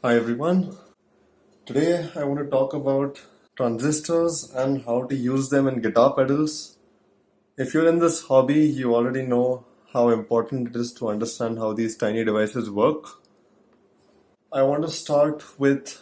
Hi everyone. Today I want to talk about transistors and how to use them in guitar pedals. If you're in this hobby, you already know how important it is to understand how these tiny devices work. I want to start with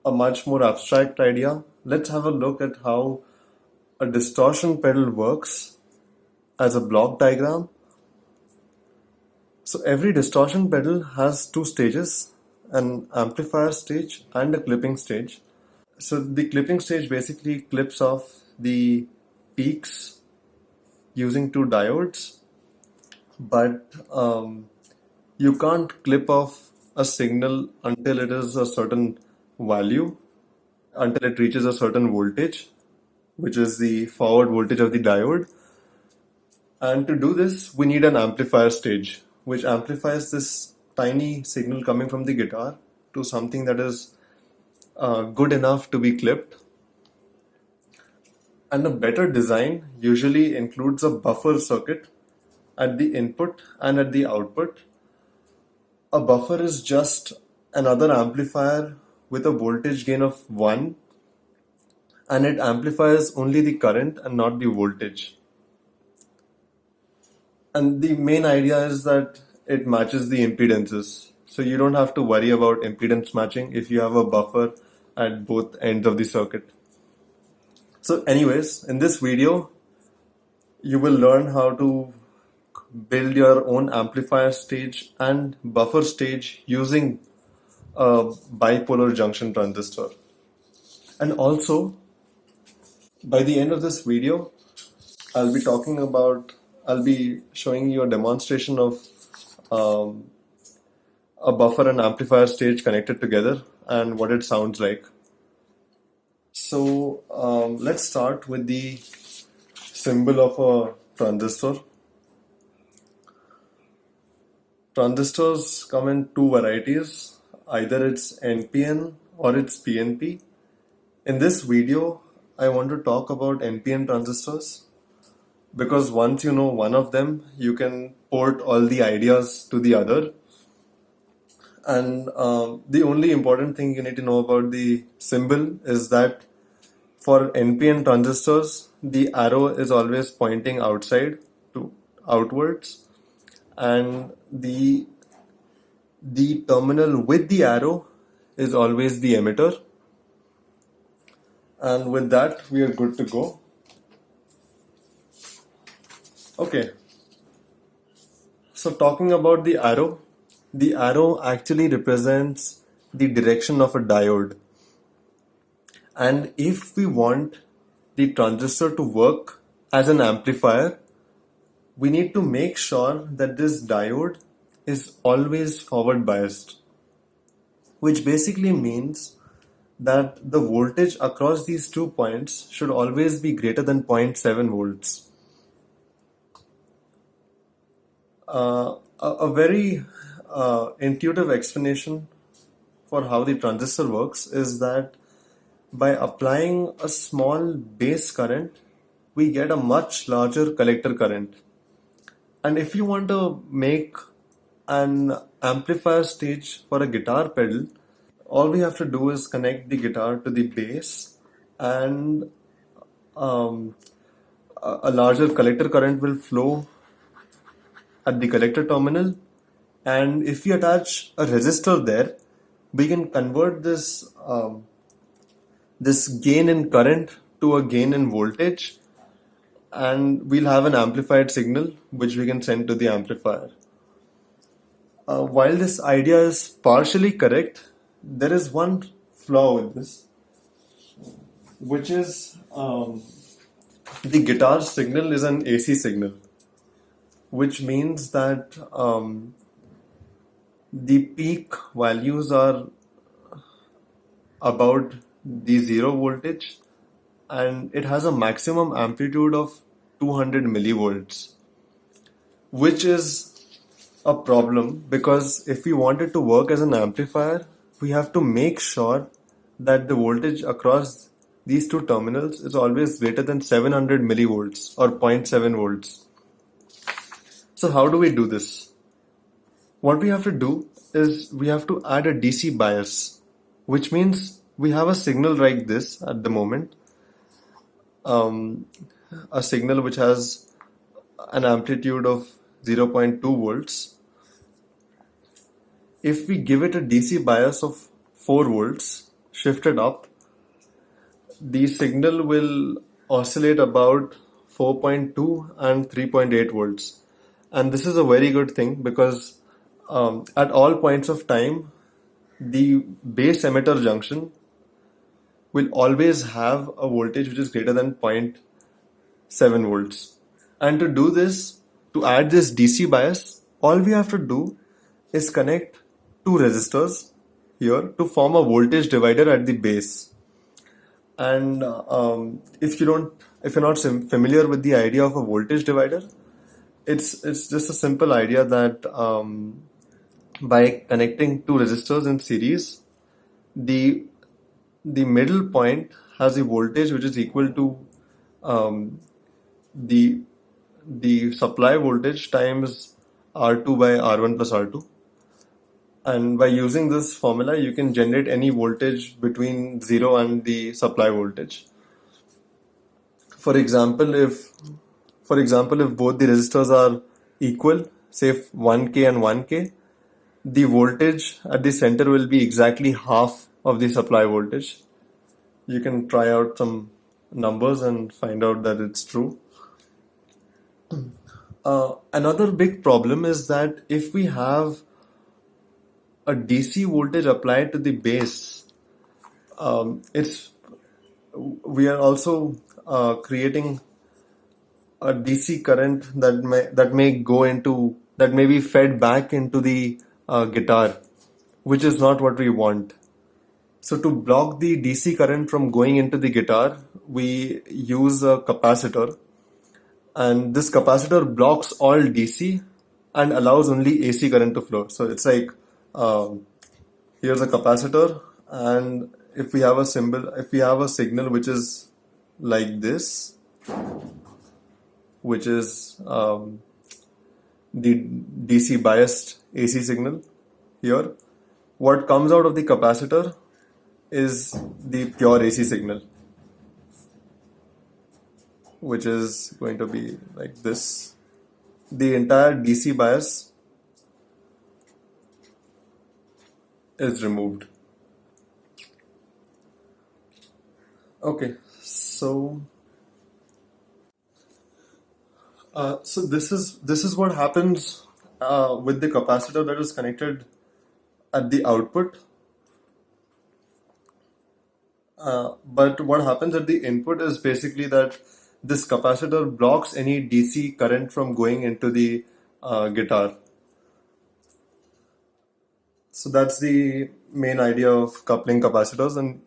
a much more abstract idea. Let's have a look at how a distortion pedal works as a block diagram. So every distortion pedal has two stages, an amplifier stage and a clipping stage. So the clipping stage basically clips off the peaks using two diodes, but you can't clip off a signal until it is a certain value, until it reaches a certain voltage, which is the forward voltage of the diode. And to do this, we need an amplifier stage, which amplifies this tiny signal coming from the guitar to something that is good enough to be clipped. And a better design usually includes a buffer circuit at the input and at the output. A buffer is just another amplifier with a voltage gain of 1, and it amplifies only the current and not the voltage. And the main idea is that it matches the impedances. So you don't have to worry about impedance matching if you have a buffer at both ends of the circuit. So anyways, in this video, you will learn how to build your own amplifier stage and buffer stage using a bipolar junction transistor. And also, by the end of this video, I'll be showing you a demonstration of um, a buffer and amplifier stage connected together and what it sounds like. So let's start with the symbol of a transistor. Transistors come in two varieties, either it's NPN or it's PNP. In this video, I want to talk about NPN transistors because once you know one of them, you can port all the ideas to the other. And the only important thing you need to know about the symbol is that for NPN transistors, the arrow is always pointing outside to outwards, and the terminal with the arrow is always the emitter. And with that, we are good to go. Okay, so talking about the arrow actually represents the direction of a diode. And if we want the transistor to work as an amplifier, we need to make sure that this diode is always forward biased, which basically means that the voltage across these 2 points should always be greater than 0.7 volts. A very intuitive explanation for how the transistor works is that by applying a small base current, we get a much larger collector current. And if you want to make an amplifier stage for a guitar pedal, all we have to do is connect the guitar to the bass, and um, a larger collector current will flow at the collector terminal. And if we attach a resistor there, we can convert this gain in current to a gain in voltage, and we'll have an amplified signal which we can send to the amplifier. While this idea is partially correct, there is one flaw with this, which is the guitar signal is an AC signal, which means that the peak values are about the zero voltage, and it has a maximum amplitude of 200 millivolts, which is a problem because if we want it to work as an amplifier, we have to make sure that the voltage across these two terminals is always greater than 700 millivolts or zero point 0.7 volts. So how do we do this? What we have to do is we have to add a DC bias, which means we have a signal like this at the moment, um, a signal which has an amplitude of 0.2 volts. If we give it a DC bias of 4 volts shifted up, the signal will oscillate about 4.2 and 3.8 volts. And this is a very good thing because at all points of time, the base emitter junction will always have a voltage which is greater than 0.7 volts. And to do this, to add this DC bias, all we have to do is connect two resistors here to form a voltage divider at the base. And if you're not familiar with the idea of a voltage divider, it's just a simple idea that by connecting two resistors in series, the the middle point has a voltage which is equal to um, the the supply voltage times R2 by R1 plus R2. And by using this formula, you can generate any voltage between 0 and the supply voltage. For example, if both the resistors are equal, say 1K and 1K, the voltage at the center will be exactly half of the supply voltage. You can try out some numbers and find out that it's true. Another big problem is that if we have a DC voltage applied to the base, it's we are also creating a DC current that may be fed back into the guitar, which is not what we want. So to block the DC current from going into the guitar, we use a capacitor, and this capacitor blocks all DC and allows only AC current to flow. So it's like um, here's a capacitor, and if we have a signal which is like this, which is the DC biased AC signal here, what comes out of the capacitor is the pure AC signal, which is going to be like this. The entire DC bias is removed. Okay, so so this is what happens with the capacitor that is connected at the output. But what happens at the input is basically that this capacitor blocks any DC current from going into the guitar. So that's the main idea of coupling capacitors. And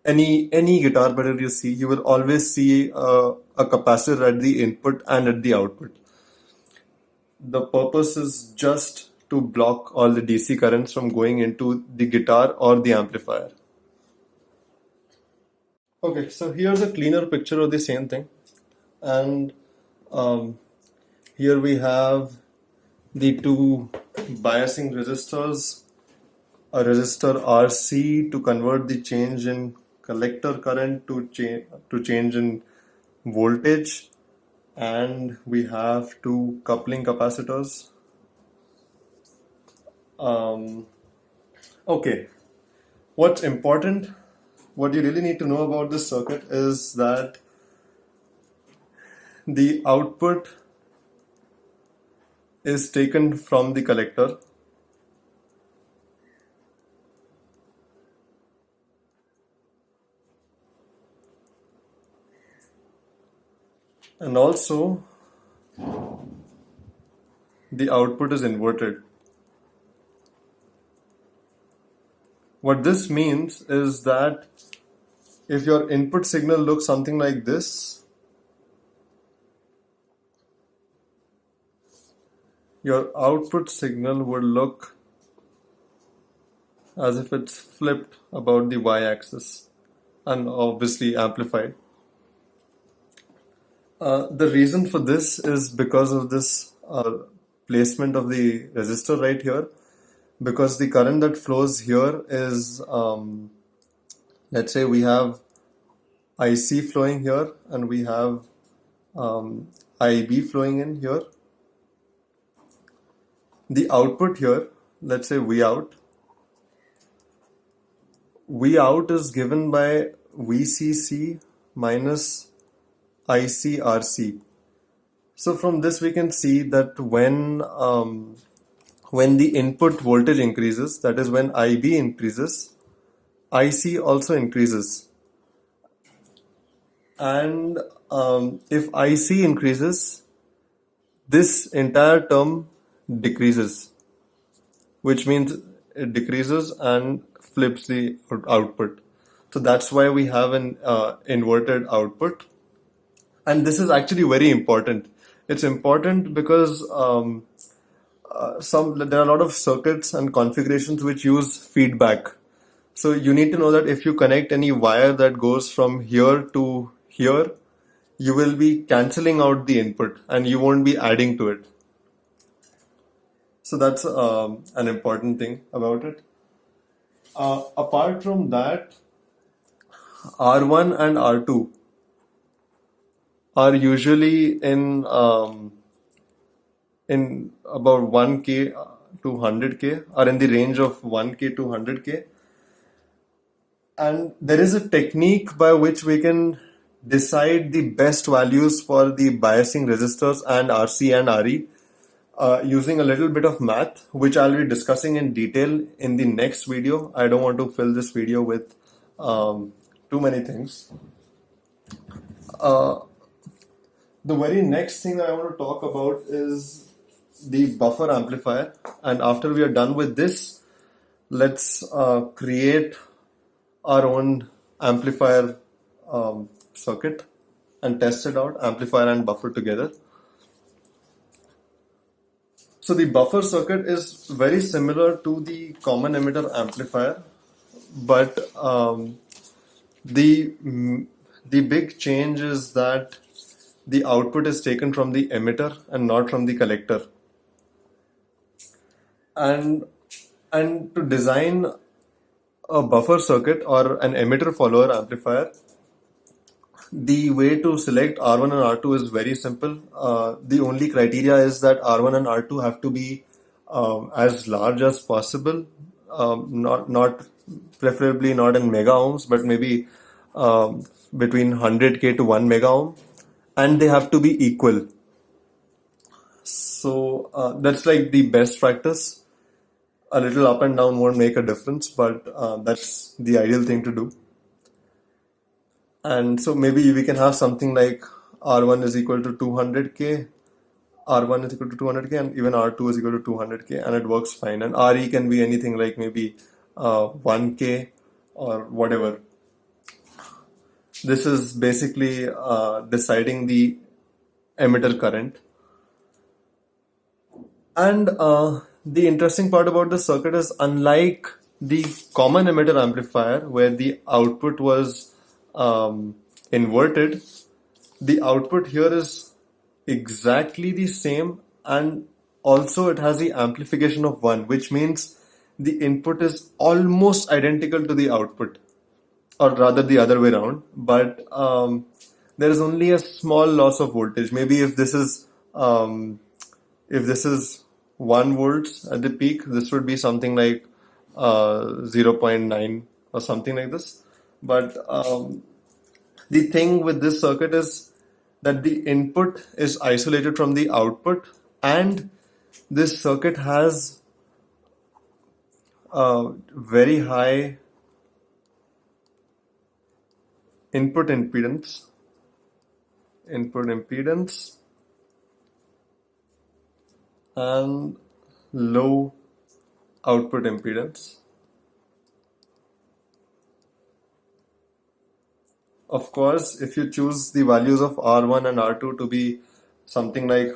any guitar pedal you see, you will always see a capacitor at the input and at the output. The purpose is just to block all the DC currents from going into the guitar or the amplifier. Okay, so here's a cleaner picture of the same thing. And um, here we have the two biasing resistors, a resistor RC to convert the change in collector current to change in voltage, and we have two coupling capacitors. Um, okay, what's important, what you really need to know about this circuit is that the output is taken from the collector, and also the output is inverted. What this means is that if your input signal looks something like this, your output signal would look as if it's flipped about the y-axis and obviously amplified. The reason for this is because of this placement of the resistor right here. because the current that flows here is, let's say we have IC flowing here and we have IB flowing in here. The output here, let's say Vout is given by VCC minus ICRC. So from this we can see that when the input voltage increases, that is when IB increases, IC also increases. And if IC increases, this entire term decreases, which means it decreases and flips the output. So that's why we have an inverted output. And this is actually very important. It's important because there are a lot of circuits and configurations which use feedback. So you need to know that if you connect any wire that goes from here to here, you will be cancelling out the input and you won't be adding to it. So that's an important thing about it. Apart from that, R1 and R2 are usually in about 1K to 100K, are in the range of 1K to 100K. And there is a technique by which we can decide the best values for the biasing resistors and RC and RE using a little bit of math, which I'll be discussing in detail in the next video. I don't want to fill this video with too many things. The very next thing I want to talk about is the buffer amplifier. And after we are done with this, let's create our own amplifier circuit and test it out, amplifier and buffer together. So the buffer circuit is very similar to the common emitter amplifier, but the big change is that the output is taken from the emitter and not from the collector. And to design a buffer circuit or an emitter follower amplifier, the way to select R1 and R2 is very simple. The only criteria is that R1 and R2 have to be as large as possible, not preferably not in mega ohms, but maybe between 100K to 1 mega ohm, and they have to be equal. So that's like the best practice. A little up and down won't make a difference, but that's the ideal thing to do. And so maybe we can have something like R1 is equal to 200K, R1 is equal to 200K, and even R2 is equal to 200K, and it works fine. And RE can be anything like maybe 1K or whatever. This is basically deciding the emitter current. And the interesting part about the circuit is, unlike the common emitter amplifier where the output was inverted, the output here is exactly the same, and also it has the amplification of 1, which means the input is almost identical to the output, or rather the other way around, but there is only a small loss of voltage. Maybe if this is 1 volts at the peak, this would be something like 0.9 or something like this. But the thing with this circuit is that the input is isolated from the output, and this circuit has very high input impedance and low output impedance. Of course, if you choose the values of R1 and R2 to be something like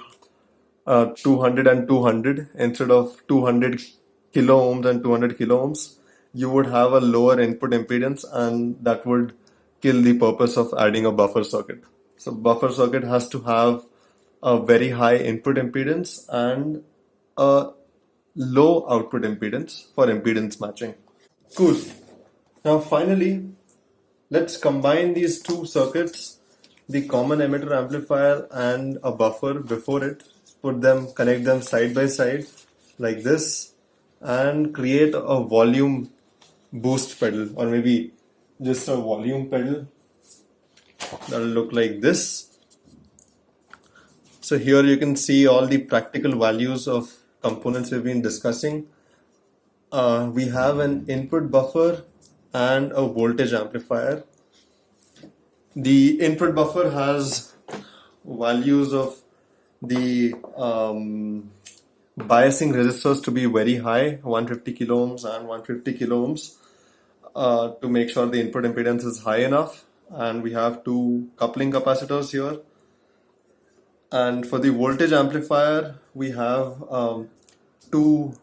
200 and 200 instead of 200 kilo ohms and 200 kilo ohms, you would have a lower input impedance, and that would kill the purpose of adding a buffer circuit. So buffer circuit has to have a very high input impedance and a low output impedance for impedance matching. Cool. Now finally, let's combine these two circuits, the common emitter amplifier and a buffer before it, connect them side by side like this, and create a volume boost pedal, or maybe just a volume pedal that'll look like this. So here you can see all the practical values of components we've been discussing. We have an input buffer and a voltage amplifier. The input buffer has values of the biasing resistors to be very high, 150 kilo ohms and 150 kilo ohms, to make sure the input impedance is high enough. And we have two coupling capacitors here. And for the voltage amplifier, we have two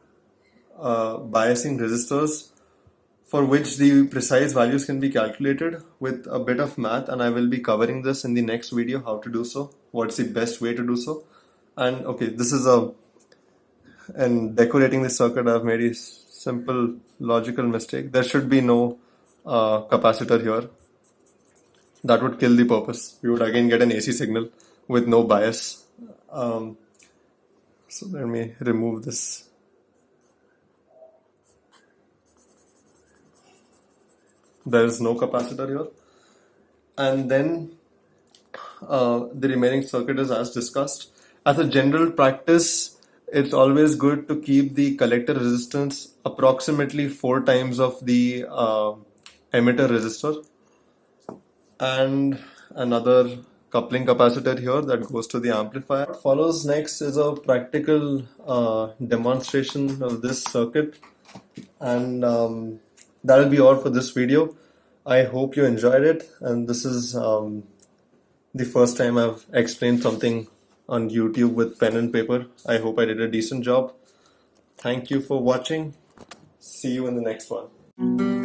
biasing resistors for which the precise values can be calculated with a bit of math, and I will be covering this in the next video, how to do so, what's the best way to do so. And okay, this is in decorating the circuit, I've made a simple logical mistake. There should be no capacitor here. That would kill the purpose. We would again get an AC signal with no bias. So let me remove this. There is no capacitor here. And then the remaining circuit is as discussed. As a general practice, it's always good to keep the collector resistance approximately 4 times of the emitter resistor. And another coupling capacitor here that goes to the amplifier. What follows next is a practical demonstration of this circuit, and that'll be all for this video. I hope you enjoyed it, and this is the first time I've explained something on YouTube with pen and paper. I hope I did a decent job. Thank you for watching. See you in the next one.